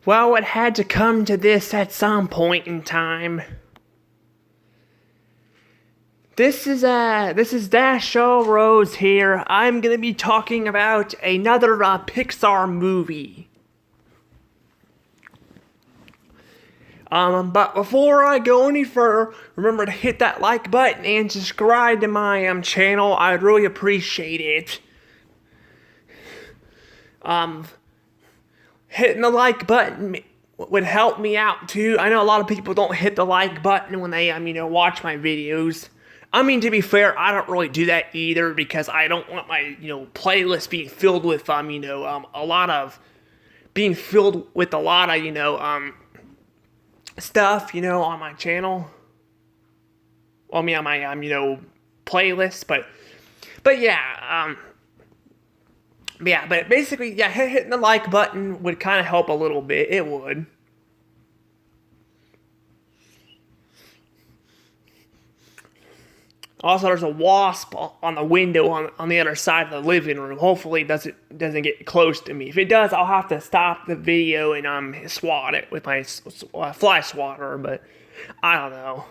Well, it had to come to this at some point in time. This is Dash All Rose here. I'm gonna be talking about another Pixar movie. But before I go any further, remember to hit that like button and subscribe to my channel. I'd really appreciate it. Hitting the like button would help me out too. I know a lot of people don't hit the like button when they watch my videos. I mean, to be fair, I don't really do that either because I don't want my playlist being filled with a lot of stuff on my channel. I mean on my playlist, but yeah, but basically, yeah, hitting the like button would kind of help a little bit. It would. Also, there's a wasp on the window on the other side of the living room. Hopefully, it doesn't get close to me. If it does, I'll have to stop the video and swat it with my fly swatter. But I don't know.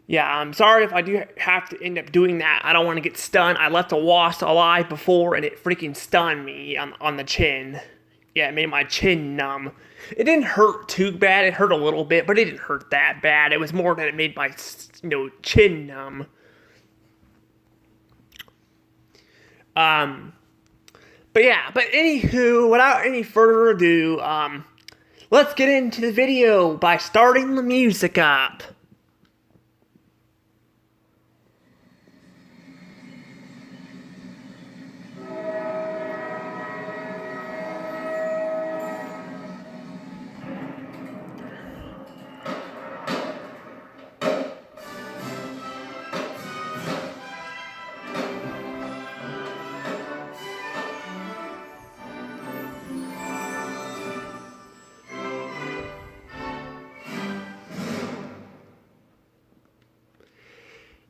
Yeah, I'm sorry if I do have to end up doing that. I don't want to get stunned. I left a wasp alive before, and it freaking stunned me on the chin. Yeah, it made my chin numb. It didn't hurt too bad. It hurt a little bit, but it didn't hurt that bad. It was more that it made my chin numb. But anywho, without any further ado, let's get into the video by starting the music up.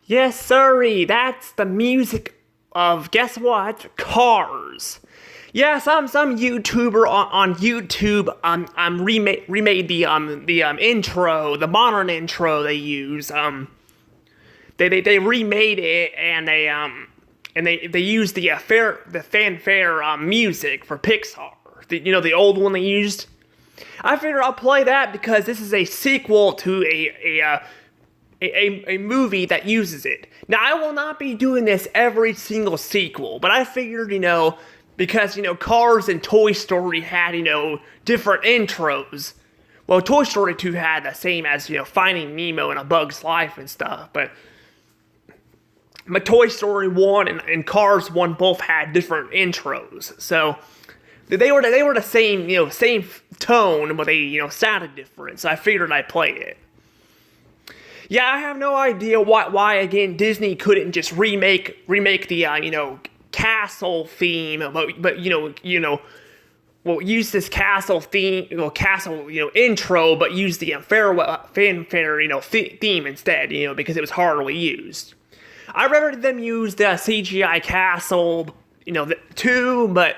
Yes, sirree, that's the music of, guess what? Cars. Yeah, some YouTuber on YouTube remade the intro, the modern intro they use. They remade it and they used the fanfare music for Pixar. The old one they used. I figured I'll play that because this is a sequel to a movie that uses it. Now, I will not be doing this every single sequel, but I figured, because, Cars and Toy Story had, different intros. Well, Toy Story 2 had the same as, Finding Nemo and A Bug's Life and stuff, but Toy Story 1 and Cars 1 both had different intros, so they were the same, same tone, but they, sounded different, so I figured I'd play it. Yeah, I have no idea why again Disney couldn't just remake the castle theme, but use this castle theme, intro, but use the fanfare theme instead, because it was hardly used. I'd rather them use the CGI castle, too, but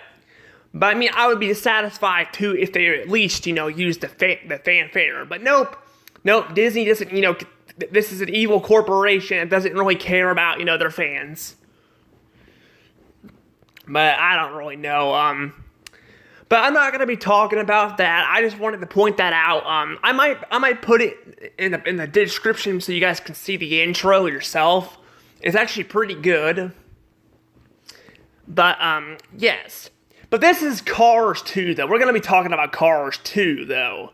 I mean I would be satisfied too if they at least use the fanfare, but nope, Disney doesn't This is an evil corporation that doesn't really care about, their fans. But I don't really know. But I'm not gonna be talking about that. I just wanted to point that out. I might put it in the description so you guys can see the intro yourself. It's actually pretty good. But yes. But this is Cars 2 though. We're gonna be talking about Cars 2 though.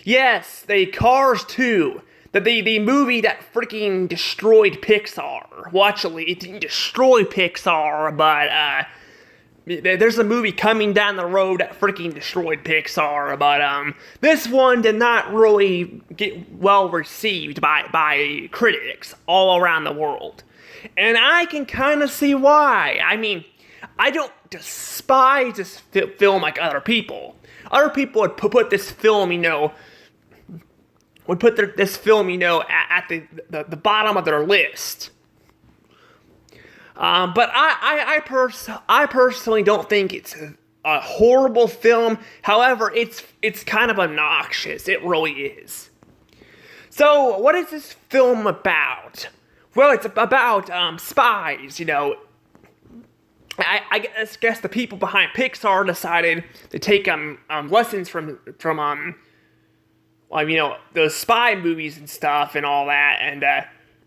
Yes, the Cars 2. The movie that freaking destroyed Pixar. Well, actually, it didn't destroy Pixar, but, there's a movie coming down the road that freaking destroyed Pixar, but, this one did not really get well received by critics all around the world. And I can kind of see why. I mean, I don't despise this film like other people. Other people would put this film, this film, at the bottom of their list. But I personally don't think it's a horrible film. However, it's kind of obnoxious. It really is. So, what is this film about? Well, it's about spies. I guess the people behind Pixar decided to take lessons from those spy movies and stuff and all that, and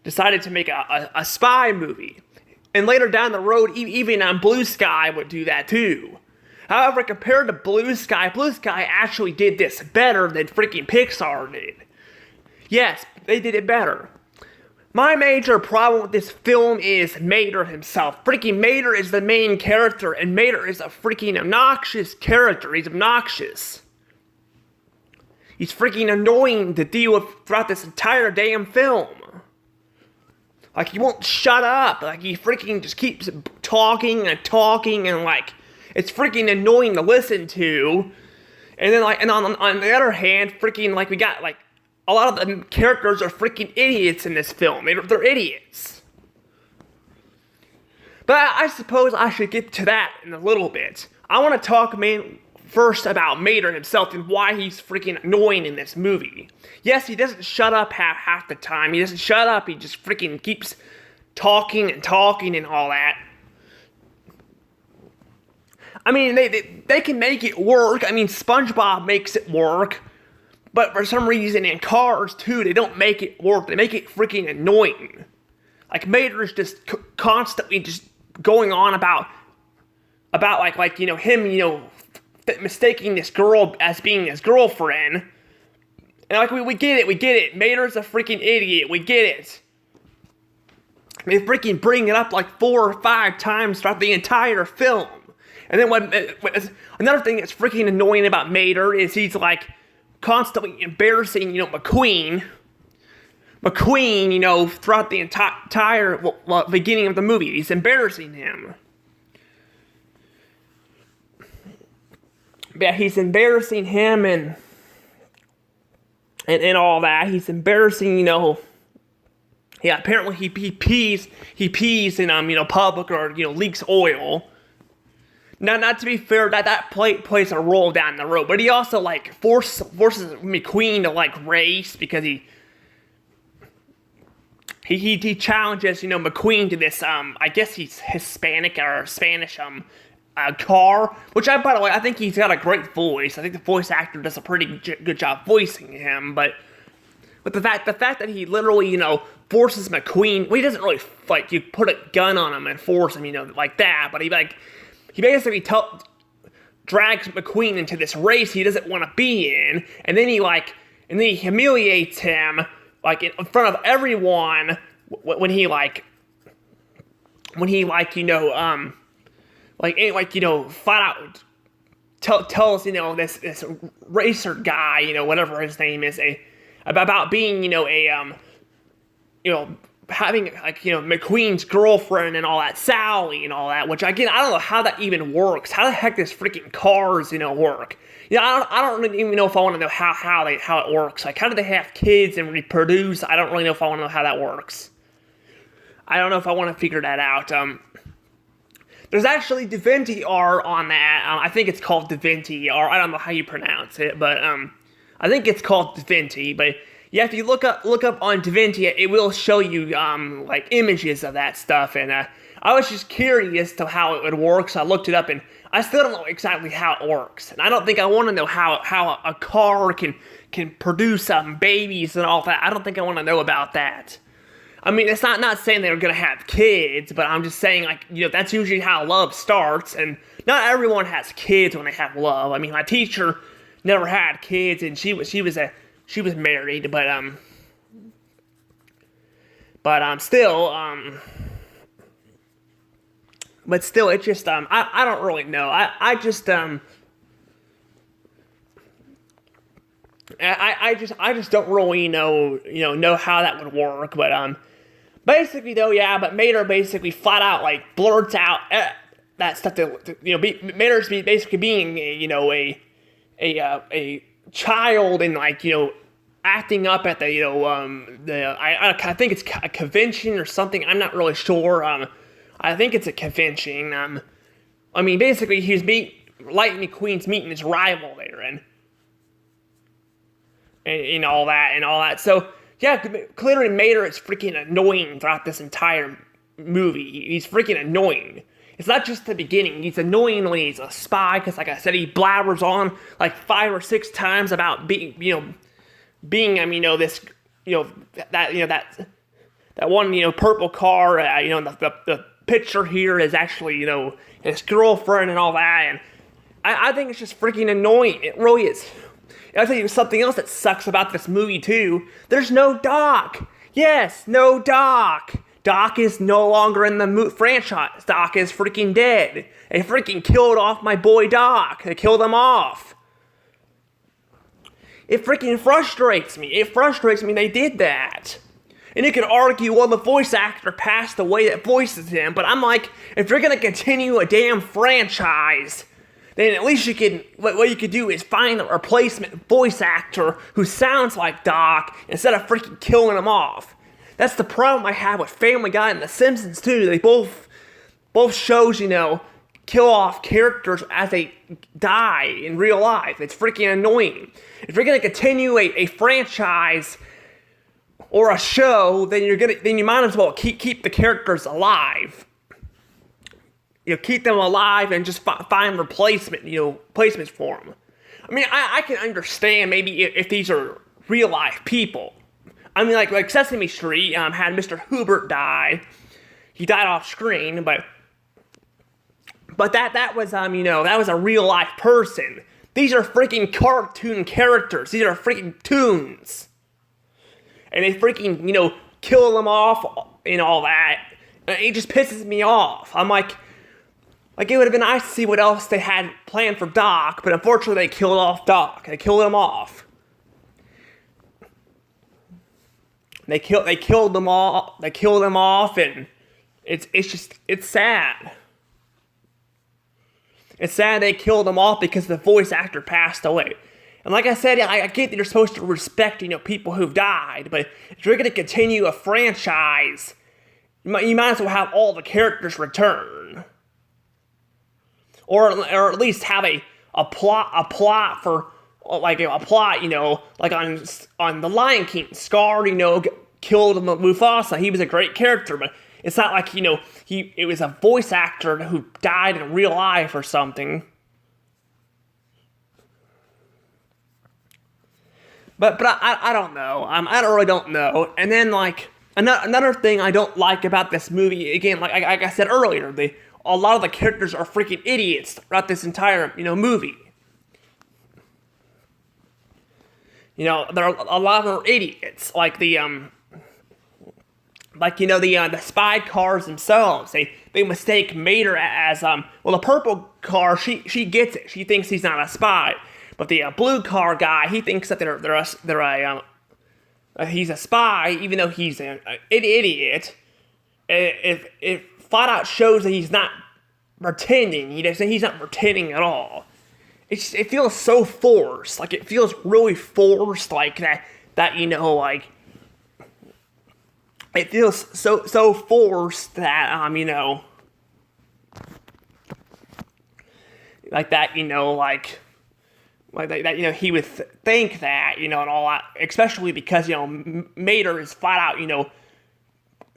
decided to make a spy movie. And later down the road, even Blue Sky would do that too. However, compared to Blue Sky actually did this better than freaking Pixar did. Yes, they did it better. My major problem with this film is Mater himself. Freaking Mater is the main character, and Mater is a freaking obnoxious character. He's obnoxious. He's freaking annoying to deal with throughout this entire damn film. Like, he won't shut up. Like, he freaking just keeps talking, and like, it's freaking annoying to listen to. And then, like, and on the other hand, freaking, like, we got, like, a lot of the characters are freaking idiots in this film. They're idiots. But I suppose I should get to that in a little bit. I want to talk first about Mater himself and why he's freaking annoying in this movie. Yes, he doesn't shut up half the time. He doesn't shut up. He just freaking keeps talking and all that. I mean, they can make it work. I mean, SpongeBob makes it work. But for some reason in Cars 2, they don't make it work. They make it freaking annoying. Like, Mater's just constantly just going on about him, mistaking this girl as being his girlfriend. And like, we get it. Mater's a freaking idiot. We get it. They freaking bring it up like 4 or 5 times throughout the entire film. And then another thing that's freaking annoying about Mater is he's like constantly embarrassing, McQueen. McQueen, throughout the entire beginning of the movie, he's embarrassing him. Yeah, he's embarrassing him and all that. He's embarrassing, Yeah, apparently he pees in public or leaks oil. Now, not to be fair, that plays a role down the road, but he also forces McQueen to race because he challenges McQueen to this I guess he's Hispanic or Spanish car, which by the way, I think he's got a great voice. I think the voice actor does a pretty good job voicing him, but the fact that he literally forces McQueen, well, he doesn't really you put a gun on him and force him like that, but he basically drags McQueen into this race he doesn't want to be in, and then he humiliates him in front of everyone when he flat out tells this racer guy, whatever his name is, about being having McQueen's girlfriend and all that, Sally and all that, which again, I don't know how that even works. How the heck does freaking Cars work? I don't even know if I want to know how it works. Like, how do they have kids and reproduce? I don't really know if I want to know how that works. I don't know if I want to figure that out. There's actually DaVinci-R on that. I think it's called DaVinci-R. I don't know how you pronounce it, but I think it's called DaVinci. But yeah, if you look up on DaVinci, it will show you images of that stuff. And I was just curious to how it would work, so I looked it up, and I still don't know exactly how it works. And I don't think I want to know how a car can produce babies and all that. I don't think I want to know about that. I mean, it's not saying they're going to have kids, but I'm just saying, that's usually how love starts, and not everyone has kids when they have love. I mean, my teacher never had kids, and she was married, but still, it's just, I don't really know. I just don't really know how that would work, but, basically though, yeah, but Mater basically flat out, blurts out that stuff Mater's basically being, a child and, acting up at the, I think it's a convention or something, I'm not really sure, I think it's a convention, I mean, basically, he's Lightning McQueen's meeting his rival there, and all that. So yeah, clearly Mater is freaking annoying throughout this entire movie. He's freaking annoying. It's not just the beginning. He's annoying when he's a spy, because like I said, he blabbers on like 5 or 6 times about being this, that one, purple car, the picture here is actually, his girlfriend and all that, and I think it's just freaking annoying. It really is. I'll tell you something else that sucks about this movie too. There's no Doc. Yes, no Doc. Doc is no longer in the franchise. Doc is freaking dead. They freaking killed off my boy Doc. They killed him off. It freaking frustrates me. It frustrates me they did that. And you can argue, well, the voice actor passed away that voices him, but I'm like, if you're gonna continue a damn franchise, then at least what you could do is find a replacement voice actor who sounds like Doc instead of freaking killing him off. That's the problem I have with Family Guy and The Simpsons too. They both shows, kill off characters as they die in real life. It's freaking annoying. If you're gonna continue a franchise or a show, then you might as well keep the characters alive. Keep them alive and just find replacements for them. I mean, I can understand maybe if these are real life people. I mean, like Sesame Street had Mr. Hubert die. He died off screen, but that was that was a real life person. These are freaking cartoon characters. These are freaking toons, and they freaking kill them off and all that. And it just pisses me off. I'm like it would have been nice to see what else they had planned for Doc, but unfortunately they killed off Doc. They killed him off. They killed them all. They killed them off, and it's sad. It's sad they killed them off because the voice actor passed away. And like I said, I get that you're supposed to respect people who've died, but if you're gonna continue a franchise, you might as well have all the characters return, or at least have a plot for. Like a plot, like on The Lion King, Scar, killed Mufasa. He was a great character, but it's not like it was a voice actor who died in real life or something. But I don't know. I really don't know. And then like another thing I don't like about this movie, again, like I said earlier, a lot of the characters are freaking idiots throughout this entire movie. There are a lot of them are idiots, like the spy cars themselves. They mistake Mater as the purple car. She gets it. She thinks he's not a spy, but the blue car guy, he thinks that he's a spy, even though he's an idiot. It flat out shows that he's not pretending. He's not pretending at all. It feels so forced. Like, it feels really forced, like that like, it feels so forced that, like that, like that, he would think that, and all that, especially because, Mater is flat out,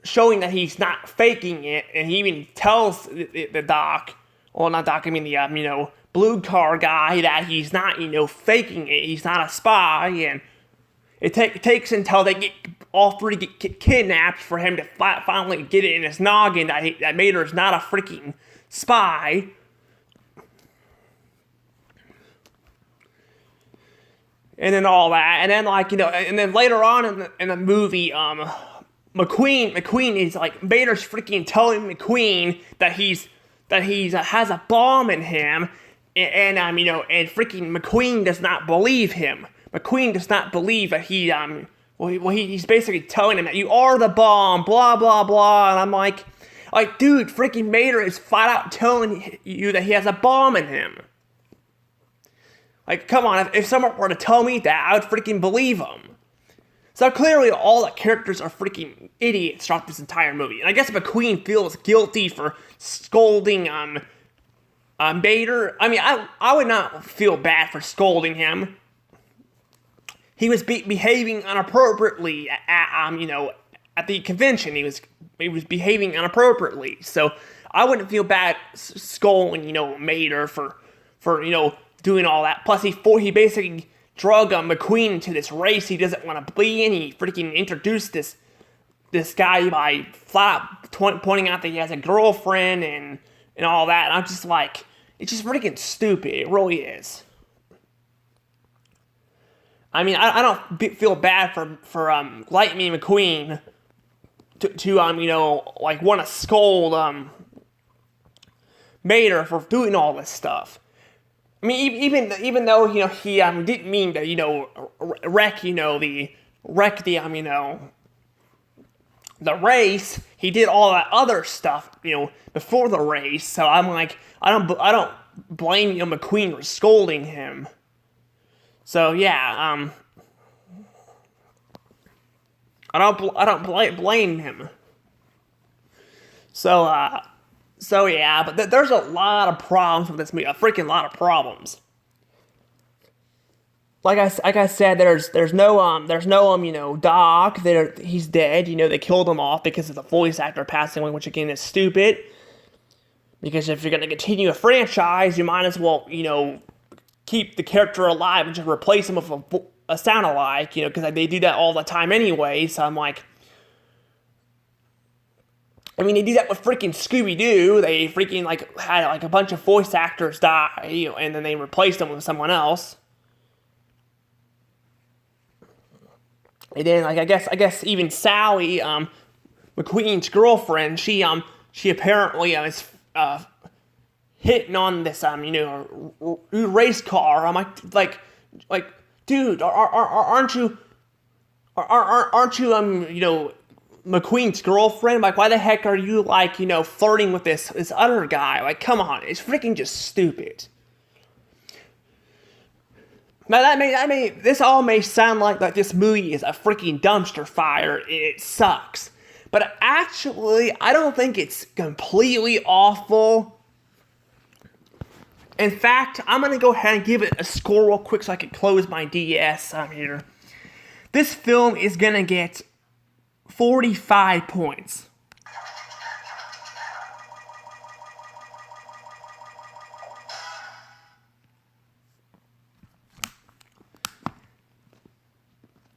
showing that he's not faking it, and he even tells the Doc, well, not Doc, I mean the, blue car guy that he's not, faking it. He's not a spy, and it takes until they get all three get kidnapped for him to finally get it in his noggin that Mater is not a freaking spy. And then all that, and then and then later on in the movie, McQueen is like, Mater's freaking telling McQueen that he has a bomb in him. And and freaking McQueen does not believe him. McQueen does not believe that he's basically telling him that you are the bomb, blah, blah, blah. And I'm like, dude, freaking Mater is flat out telling you that he has a bomb in him. Like, come on, if someone were to tell me that, I would freaking believe him. So clearly all the characters are freaking idiots throughout this entire movie. And I guess McQueen feels guilty for scolding Bader, I mean, I would not feel bad for scolding him. He was behaving inappropriately at the convention. He was behaving inappropriately. So I wouldn't feel bad scolding, Mater for doing all that. Plus, he basically drug McQueen into this race he doesn't want to be in. He freaking introduced this guy by pointing out that he has a girlfriend and all that. And I'm just like, it's just freaking stupid. It really is. I mean, I don't feel bad for Lightning McQueen to want to scold Mater for doing all this stuff. I mean, even though he didn't mean to wreck the race, he did all that other stuff before the race. So I'm like, I don't blame McQueen for scolding him. So yeah, I don't blame him. So yeah, but there's a lot of problems with this movie, a freaking lot of problems. Like I said, there's no Doc. He's dead. They killed him off because of the voice actor passing away, which again is stupid. Because if you're gonna continue a franchise, you might as well keep the character alive and just replace him with a sound-alike, because they do that all the time anyway. So I'm like, I mean, they do that with freaking Scooby-Doo. They freaking had a bunch of voice actors die, and then they replaced them with someone else. And then I guess even Sally, McQueen's girlfriend, she apparently is hitting on this race car. I'm like, dude, aren't you McQueen's girlfriend? Like, why the heck are you flirting with this other guy? Like, come on, it's freaking just stupid. Now this all may sound like this movie is a freaking dumpster fire. It sucks, but actually, I don't think it's completely awful. In fact, I'm going to go ahead and give it a score real quick so I can close my DS here. This film is going to get 45 points.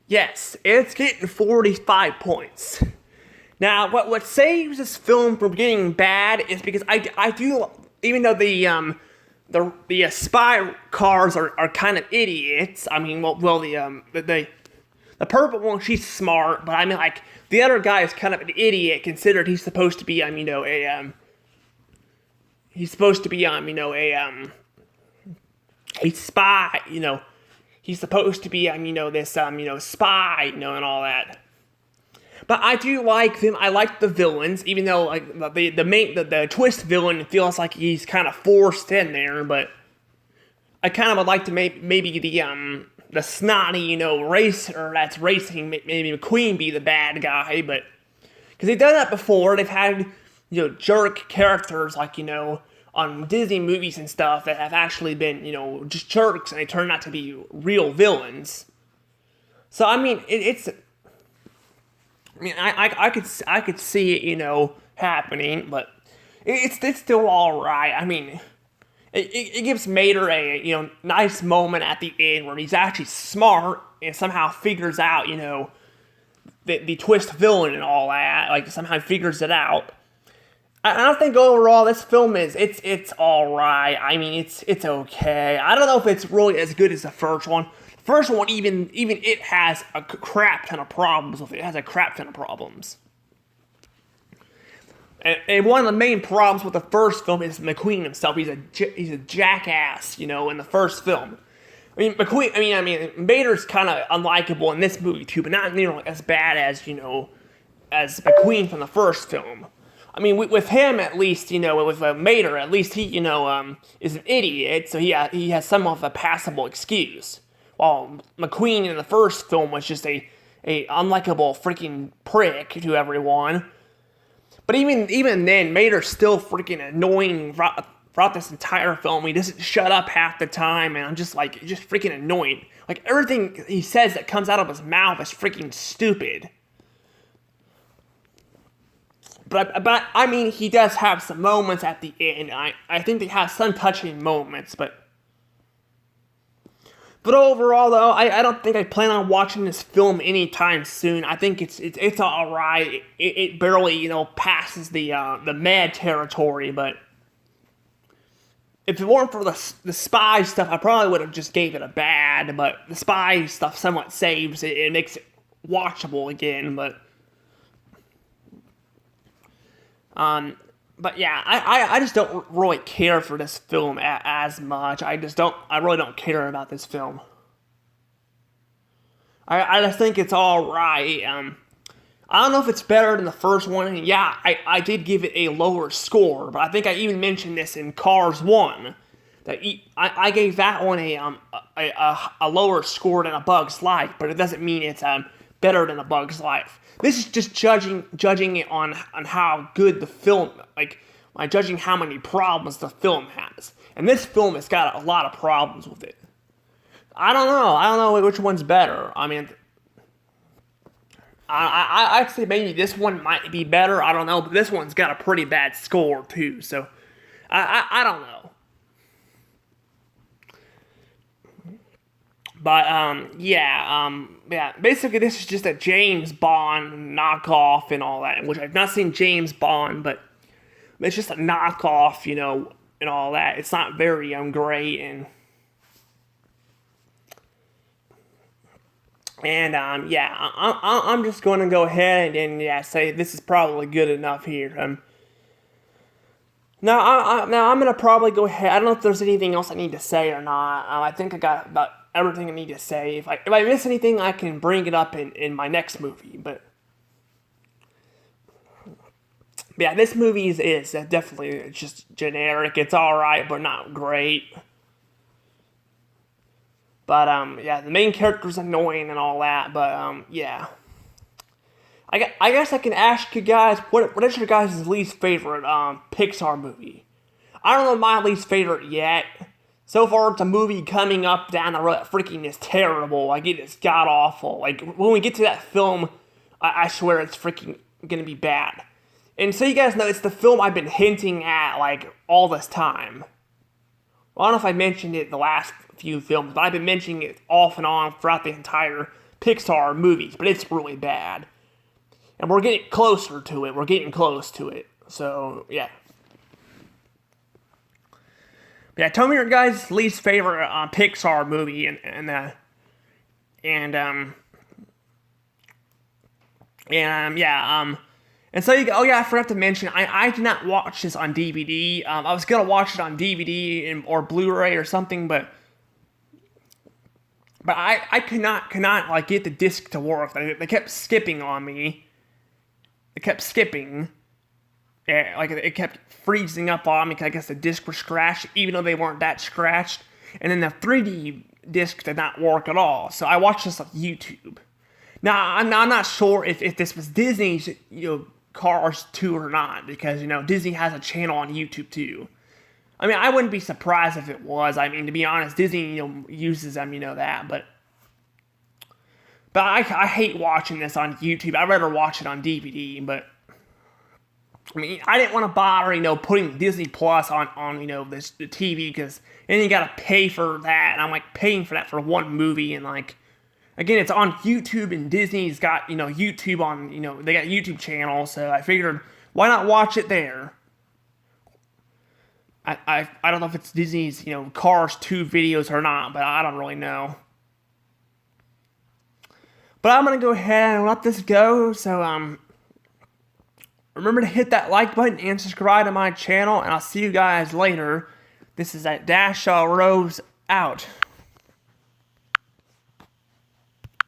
Yes, it's getting 45 points. Now, what saves this film from getting bad is because I do, even though the spy cars are kind of idiots. I mean, the purple one, she's smart, but I mean, the other guy is kind of an idiot, considered he's supposed to be, he's supposed to be, a spy, he's supposed to be, this, spy, and all that. But I do like them. I like the villains, even though the twist villain feels like he's kind of forced in there. But I kind of would like to maybe the snotty racer that's racing, maybe McQueen be the bad guy. But because they've done that before, they've had jerk characters on Disney movies and stuff that have actually been just jerks, and they turn out to be real villains. So I mean I could see it, happening, but it's still all right. I mean, it gives Mater a nice moment at the end where he's actually smart and somehow figures out the twist villain and all that. Somehow figures it out. I don't think overall this film it's all right. I mean, it's okay. I don't know if it's really as good as the first one. First one, even it has a crap ton of problems with it. It has a crap ton of problems. And one of the main problems with the first film is McQueen himself. He's a jackass, in the first film. I mean, Mater's kind of unlikable in this movie too, but not nearly as bad as as McQueen from the first film. I mean, with him at least, with Mater, at least he is an idiot, so he has some of a passable excuse. While McQueen in the first film was just a unlikable freaking prick to everyone. But even then, Mater's still freaking annoying throughout this entire film. He doesn't shut up half the time, and I'm just like, just freaking annoying. Like, everything he says that comes out of his mouth is freaking stupid. But I mean, he does have some moments at the end. I think they have some touching moments, but overall, though, I don't think I plan on watching this film anytime soon. I think it's all right. It barely passes the mad territory, but if it weren't for the spy stuff, I probably would have just gave it a bad. But the spy stuff somewhat saves it. It makes it watchable again. But yeah, I just don't really care for this film as much. I really don't care about this film. I just think it's alright. I don't know if it's better than the first one, and yeah, I did give it a lower score, but I think I even mentioned this in Cars 1, that I gave that one a lower score than A Bug's Life, but it doesn't mean it's better than A Bug's Life. This is just judging it on how good the film, like, by judging how many problems the film has. And this film has got a lot of problems with it. I don't know which one's better. I mean, I'd say maybe this one might be better. I don't know, but this one's got a pretty bad score too. So I don't know. But yeah. Basically, this is just a James Bond knockoff and all that. Which I've not seen James Bond, but it's just a knockoff, and all that. It's not very great, and yeah, I'm just going to go ahead and say this is probably good enough here. Now I'm going to probably go ahead. I don't know if there's anything else I need to say or not. I think I got about everything I need to say. If I miss anything, I can bring it up in my next movie. But yeah, this movie is definitely just generic. It's alright, but not great. But yeah, the main character's annoying and all that. But yeah, I guess I can ask you guys, what is your guys' least favorite Pixar movie? I don't know my least favorite yet. So far, it's a movie coming up down the road that freaking is terrible. Like, it is god-awful. Like, when we get to that film, I swear it's freaking gonna be bad. And so you guys know, it's the film I've been hinting at, like, all this time. Well, I don't know if I mentioned it in the last few films, but I've been mentioning it off and on throughout the entire Pixar movies, but it's really bad. And we're getting closer to it. We're getting close to it. So, yeah. Yeah, tell me your guys' least favorite Pixar movie, and so I forgot to mention, I did not watch this on DVD. I was gonna watch it on DVD or Blu-ray or something, but I could not like get the disc to work. They kept skipping on me. It kept skipping. Yeah, like, it kept freezing up on me because I guess the disc was scratched, even though they weren't that scratched. And then the 3D disc did not work at all. So I watched this on YouTube. Now, I'm not sure if this was Disney's, Cars 2 or not, because, Disney has a channel on YouTube too. I mean, I wouldn't be surprised if it was. I mean, to be honest, Disney, uses them, that, but I hate watching this on YouTube. I'd rather watch it on DVD, but I mean, I didn't want to bother, putting Disney Plus on the TV, because then you gotta pay for that, and I'm like paying for that for one movie, and like, again, it's on YouTube, and Disney's got, YouTube on, they got YouTube channels, so I figured, why not watch it there? I don't know if it's Disney's, Cars 2 videos or not, but I don't really know. But I'm gonna go ahead and let this go, so, remember to hit that like button and subscribe to my channel, and I'll see you guys later. This is Dashaw Rose out.